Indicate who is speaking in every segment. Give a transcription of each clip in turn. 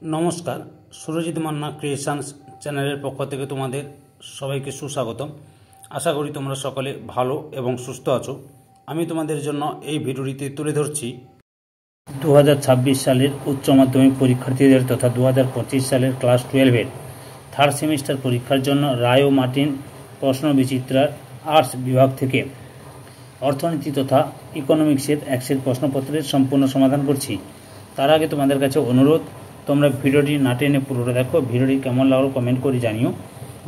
Speaker 1: নমস্কার, সুরজিৎ মান্না ক্রিয়েশনস চ্যানেলের পক্ষ থেকে তোমাদের সবাইকে সুস্বাগতম। আশা করি তোমরা সকলে ভালো এবং সুস্থ আছো। আমি তোমাদের জন্য এই ভিডিওটিতে তুলে ধরছি 2026 সালের উচ্চ মাধ্যমিক পরীক্ষার্থীদের তথা 2025 সালের ক্লাস 12-এর থার্ড সেমিস্টার পরীক্ষার জন্য রায় ও মার্টিন প্রশ্ন বিচিত্রার আর্টস বিভাগ থেকে অর্থনীতি তথা ইকোনমিক্সের একশের প্রশ্নপত্রের সম্পূর্ণ সমাধান করছি। তার আগে তোমাদের কাছে অনুরোধ, তোমরা ভিডিওটি না টেনে পুরোটা দেখো। ভিডিওটি কেমন লাগলো কমেন্ট করে জানিও।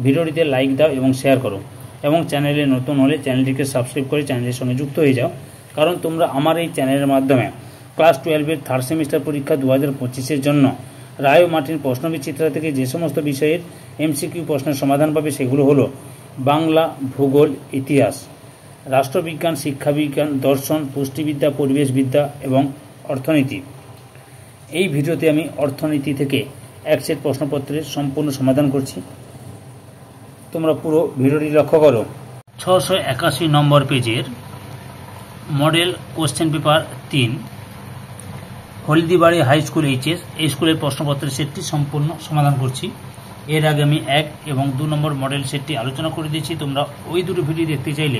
Speaker 1: ভিডিওটিতে লাইক দাও এবং শেয়ার করো, এবং চ্যানেলে নতুন হলে চ্যানেলটিকে সাবস্ক্রাইব করে চ্যানেলের সঙ্গে যুক্ত হয়ে যাও, কারণ তোমরা আমার এই চ্যানেলের মাধ্যমে ক্লাস 12-এর থার্ড সেমিস্টার পরীক্ষা 2025-এর জন্য রায় ও মার্টিন প্রশ্নবিচিত্রা থেকে যে সমস্ত বিষয়ের এমসিকিউ প্রশ্নের সমাধান পাবে সেগুলো হলো বাংলা, ভূগোল, ইতিহাস, রাষ্ট্রবিজ্ঞান, শিক্ষাবিজ্ঞান, দর্শন, পুষ্টিবিদ্যা, পরিবেশবিদ্যা এবং অর্থনীতি। এই ভিডিওতে আমি অর্থনীতি থেকে এক সেট প্রশ্নপত্রের সম্পূর্ণ সমাধান করছি। তোমরা পুরো ভিডিওটি লক্ষ্য করো। 681 নম্বর পেজের model question paper 3 Haldibari high school HS, এই স্কুলের প্রশ্নপত্রের সেটটি সম্পূর্ণ সমাধান করছি। এর আগে আমি 1 এবং 2 নম্বর মডেল সেটটি আলোচনা করে দিয়েছি। তোমরা ওই দুটো ভিডিও দেখতে চাইলে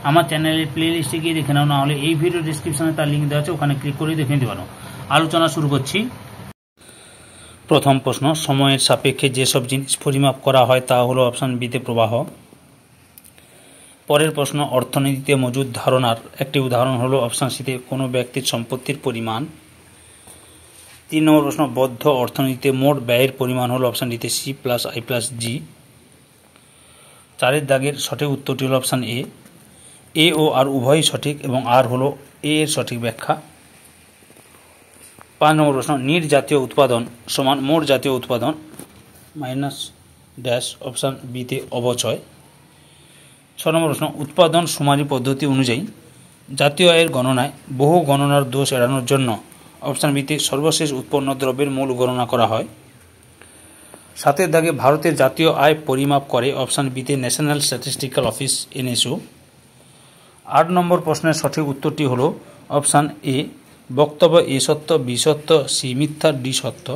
Speaker 1: আমার চ্যানেলের প্লে লিস্টে গিয়ে দেখে নাও, না হলে এই ভিডিও ডিসক্রিপশনে তার লিঙ্ক দেওয়া আছে, ওখানে ক্লিক করে দেখে নিতে পারো। আলোচনা শুরু করছি। প্রথম প্রশ্ন, সময়ের সাপেক্ষে যেসব জিনিস পরিমাপ করা হয় তা হলো অপশান বিতে প্রবাহ। পরের প্রশ্ন, অর্থনীতিতে মজুদ ধারণার একটি উদাহরণ হলো অপশান সিতে কোনো ব্যক্তির সম্পত্তির পরিমাণ। 3 নম্বর প্রশ্ন, বদ্ধ অর্থনীতিতে মোট ব্যয়ের পরিমাণ হলো অপশান ডিতে সি প্লাস আই প্লাস জি। 4 দাগের সঠিক উত্তরটি হলো অপশান এ ও আর উভয়ই সঠিক এবং আর হলো এ এর সঠিক ব্যাখ্যা। 5 নম্বর প্রশ্ন, নিট জাতীয় উৎপাদন সমান মোট জাতীয় উৎপাদন মাইনাস ড্যাশ অপশান বিতে অবচয়। 6 নম্বর প্রশ্ন, উৎপাদন শুমারি পদ্ধতি অনুযায়ী জাতীয় আয়ের গণনায় বহু গণনার দোষ এড়ানোর জন্য অপশান বিতে সর্বশেষ উৎপন্ন দ্রব্যের মূল গণনা করা হয়। 7 দাগে ভারতের জাতীয় আয় পরিমাপ করে অপশান বিতে ন্যাশনাল স্ট্যাটিস্টিক্যাল অফিস NSO। 8 নম্বর প্রশ্নের সঠিক উত্তরটি হল অপশান এ, বক্তব্য এ সত্য, বি সত্য, সি মিথ্যা, ডি সত্য।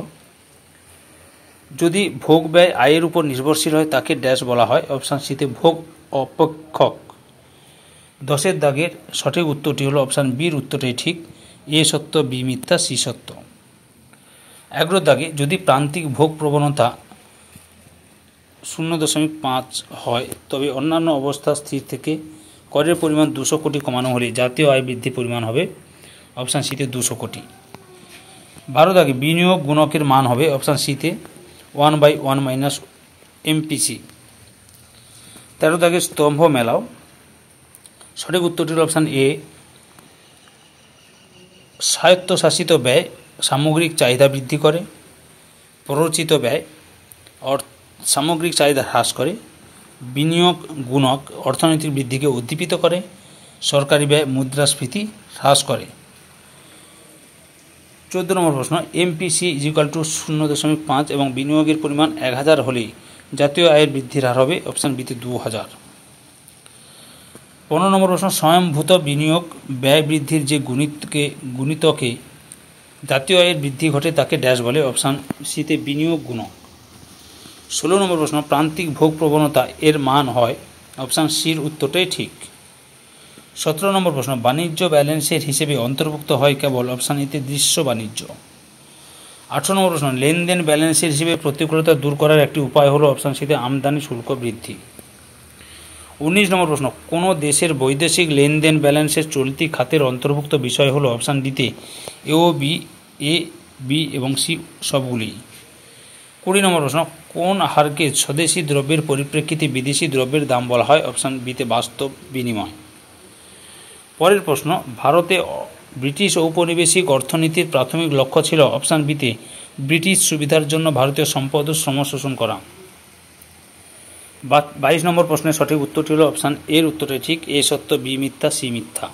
Speaker 1: যদি ভোগ ব্যয় আয়ের উপর নির্ভরশীল হয় তাকে ড্যাশ বলা হয়, অপশান সিতে ভোগ অপেক্ষক। 10 দাগের সঠিক উত্তরটি হলো অপশান বির উত্তরটাই ঠিক, এ সত্য, বি মিথ্যা, সি সত্য। 11 দাগে যদি প্রান্তিক ভোগ প্রবণতা 0.5 হয় তবে অন্যান্য অবস্থা স্থির থেকে করের পরিমাণ 200 কোটি কমানো হলে জাতীয় আয় বৃদ্ধির পরিমাণ হবে অপশান সিতে 200 কোটি। 12 দাগে বিনিয়োগ গুণকের মান হবে অপশান সিতে 1/1 মাইনাস MPC। 13 দাগে স্তম্ভ মেলাও, সঠিক উত্তরটি হল অপশান এ, স্বায়ত্তশাসিত ব্যয় সামগ্রিক চাহিদা বৃদ্ধি করে, প্ররোচিত ব্যয় সামগ্রিক চাহিদা হ্রাস করে, বিনিয়োগ গুণক অর্থনৈতিক বৃদ্ধিকে উদ্দীপিত করে, সরকারি ব্যয় মুদ্রাস্ফীতি হ্রাস করে। 14 নম্বর প্রশ্ন, MPC = 0.5 এবং বিনিয়োগের পরিমাণ 1000 হলেই জাতীয় আয়ের বৃদ্ধির হার হবে অপশান বিতে 2000। 15 নম্বর প্রশ্ন, স্বয়ংভূত বিনিয়োগ ব্যয় বৃদ্ধির যে গুণিতকে জাতীয় আয়ের বৃদ্ধি ঘটে তাকে ড্যাশ বলে, অপশান সিতে বিনিয়োগ গুণক। 16 নম্বর প্রশ্ন, প্রান্তিক ভোগ প্রবণতা এর মান হয় অপশান সির উত্তরটাই ঠিক। 17 নম্বর প্রশ্ন, বাণিজ্য ব্যালেন্সের হিসেবে অন্তর্ভুক্ত হয় কেবল অপশান এতে দৃশ্য বাণিজ্য। 18 নম্বর প্রশ্ন, লেনদেন ব্যালেন্সের হিসেবে প্রতিকূলতা দূর করার একটি উপায় হলো অপশান সিতে আমদানি শুল্ক বৃদ্ধি। 19 নম্বর প্রশ্ন, কোনো দেশের বৈদেশিক লেনদেন ব্যালেন্সের চলতি খাতের অন্তর্ভুক্ত বিষয় হলো অপশান ডিতে এ বি এবং সি সবগুলি। 20 নম্বর প্রশ্ন, কোন হারকে স্বদেশি দ্রব্যের পরিপ্রেক্ষিতে বিদেশি দ্রব্যের দাম বলা হয়, অপশান বিতে বাস্তব বিনিময়। পরের প্রশ্ন, ভারতে ব্রিটিশ ঔপনিবেশিক অর্থনীতির প্রাথমিক লক্ষ্য ছিল অপশান বিতে ব্রিটিশ সুবিধার জন্য ভারতীয় সম্পদ ও শ্রম শোষণ করা। 22 নম্বর প্রশ্নের সঠিক উত্তরটি হল অপশান এর উত্তরটি ঠিক, এ সত্য, বি মিথ্যা, সি মিথ্যা।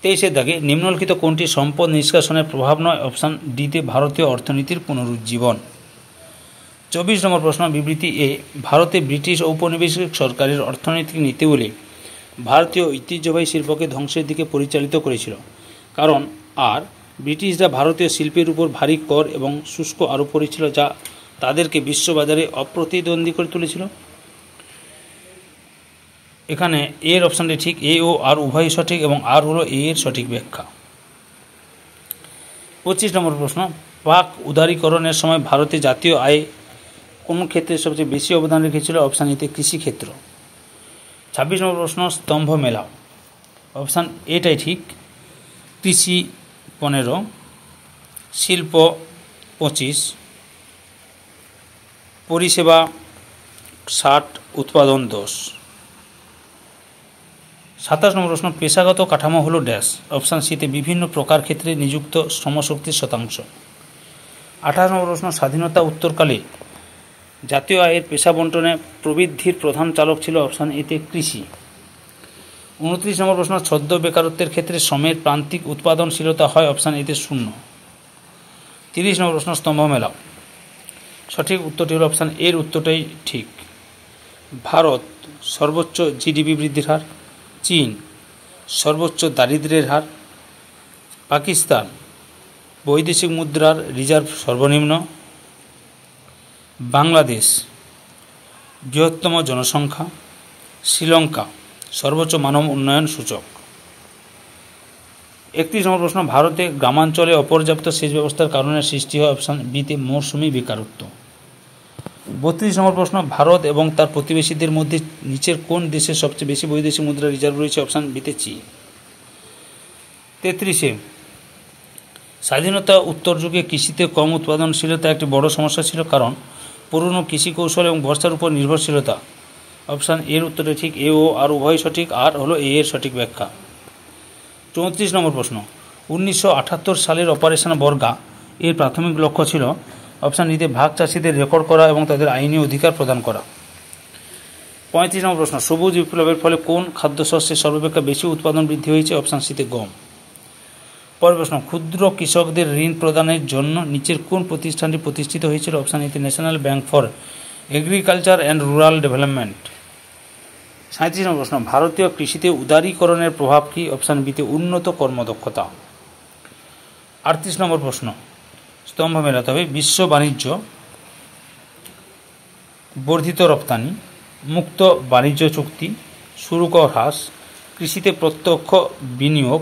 Speaker 1: 23 দাগে নিম্নলিখিত কোনটি সম্পদ নিষ্কাশনের প্রভাব নয়, অপশান ডিতে ভারতীয় অর্থনীতির পুনরুজ্জীবন। 24 নম্বর প্রশ্ন, বিবৃতি এ, ভারতে ব্রিটিশ ঔপনিবেশিক সরকারের অর্থনৈতিক নীতিগুলি ভারতীয় ঐতিহ্যবাহী শিল্পকে ধ্বংসের দিকে পরিচালিত করেছিল, কারণ আর ব্রিটিশরা ভারতীয় শিল্পের উপর ভারী কর এবং শুষ্ক আরোপ করেছিল, যা তাদেরকে বিশ্ববাজারে অপ্রতিদ্বন্দ্বী করে তুলেছিল। এখানে এর অপশানটি ঠিক, এ ও আর উভয়ই সঠিক এবং আর হলো এ এর সঠিক ব্যাখ্যা। 25 নম্বর প্রশ্ন, পাক উদারীকরণের সময় ভারতে জাতীয় আয়ে কোন ক্ষেত্রে সবচেয়ে বেশি অবদান রেখেছিল? অপশান এতে কৃষিক্ষেত্র। 26 নম্বর প্রশ্ন, স্তম্ভ মেলাও। অপশান এটাই ঠিক, কৃষি 15, শিল্প 25, পরিষেবা 60, উৎপাদন 10। 27 নম্বর প্রশ্ন, পেশাগত কাঠামো হলো ড্যাশ। অপশান সিতে বিভিন্ন প্রকার ক্ষেত্রে নিযুক্ত শ্রমশক্তির শতাংশ। 28 নম্বর প্রশ্ন, স্বাধীনতা উত্তরকালে জাতীয় আয়ের পেশা বণ্টনে প্রবৃদ্ধির প্রধান চালক ছিল? অপশান এতে কৃষি। 29 নম্বর প্রশ্ন, ছদ্ম বেকারত্বের ক্ষেত্রে শ্রমের প্রান্তিক উৎপাদনশীলতা হয়? অপশান এতে 0। 30 নম্বর প্রশ্ন, স্তম্ভ মেলাও। সঠিক উত্তরটি হল অপশান এর উত্তরটাই ঠিক। ভারত সর্বোচ্চ জিডিপি বৃদ্ধির হার, চীন সর্বোচ্চ দারিদ্র্যের হার, পাকিস্তান বৈদেশিক মুদ্রার রিজার্ভ সর্বনিম্ন, বাংলাদেশ বৃহত্তম জনসংখ্যা, শ্রীলঙ্কা সর্বোচ্চ মানব উন্নয়ন সূচক। 31 নম্বর প্রশ্ন, ভারতে গ্রামাঞ্চলে অপর্যাপ্ত সেচ ব্যবস্থার কারণে সৃষ্টি হয়? অপশান বিতে মৌসুমি বেকারত্ব। 32 নম্বর প্রশ্ন, ভারত এবং তার প্রতিবেশীদের মধ্যে নিচের কোন দেশের সবচেয়ে বেশি বৈদেশিক মুদ্রা রিজার্ভ রয়েছে? অপশান বিতে চীন। 33-এ স্বাধীনতা উত্তর যুগে কৃষিতে কম উৎপাদনশীলতা একটি বড় সমস্যা ছিল, কারণ পুরনো কৃষি কৌশল এবং বর্ষার উপর নির্ভরশীলতা। অপশান এর উত্তরে ঠিক, এ ও আর উভয় সঠিক, আর হলো এ এর সঠিক ব্যাখ্যা। 34 নম্বর প্রশ্ন, 1978 সালের অপারেশন বর্গা এর প্রাথমিক লক্ষ্য ছিল? অপশান ডিতে ভাগ চাষিদের রেকর্ড করা এবং তাদের আইনি অধিকার প্রদান করা। 35 নম্বর প্রশ্ন, সবুজ বিপ্লবের ফলে কোন খাদ্যশস্যের সর্বাপেক্ষা বেশি উৎপাদন বৃদ্ধি হয়েছে? অপশান সিতে গম। পরের প্রশ্ন, ক্ষুদ্র কৃষকদের ঋণ প্রদানের জন্য নিচের কোন প্রতিষ্ঠানটি প্রতিষ্ঠিত হয়েছিল? অপশান এতে national bank for agriculture and rural development. 37 নম্বর প্রশ্ন, ভারতীয় কৃষিতে উদারীকরণের প্রভাব কি? অপশান বিতে উন্নত কর্মদক্ষতা। 38 নম্বর প্রশ্ন, স্তম্ভ মেলাতে হবে। বিশ্ব বাণিজ্য, বর্ধিত রপ্তানি, মুক্ত বাণিজ্য চুক্তি, শুল্ক হ্রাস, কৃষিতে প্রত্যক্ষ বিনিয়োগ,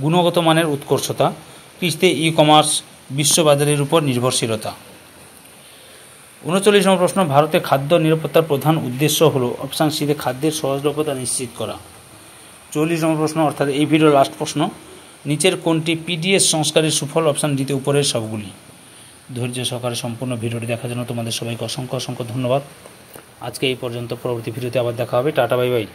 Speaker 1: গুণগত মানের উৎকর্ষতা, কৃষিতে ই কমার্স, বিশ্ববাজারের উপর নির্ভরশীলতা। 39 নম্বর প্রশ্ন, ভারতে খাদ্য নিরাপত্তার প্রধান উদ্দেশ্য হলো? অপশান সিতে খাদ্যের সহজলভ্যতা নিশ্চিত করা। 40 নম্বর প্রশ্ন, অর্থাৎ এই ভিডিওর লাস্ট প্রশ্ন, নিচের কোনটি পিডিএস সংস্কারের সুফল? অপশান ডিতে উপরের সবগুলি। ধৈর্য সহকারে সম্পূর্ণ ভিডিওটি দেখার জন্য তোমাদের সবাইকে অসংখ্য অসংখ্য ধন্যবাদ। আজকে এই পর্যন্ত, পরবর্তী ভিডিওতে আবার দেখা হবে। Tata, bye bye.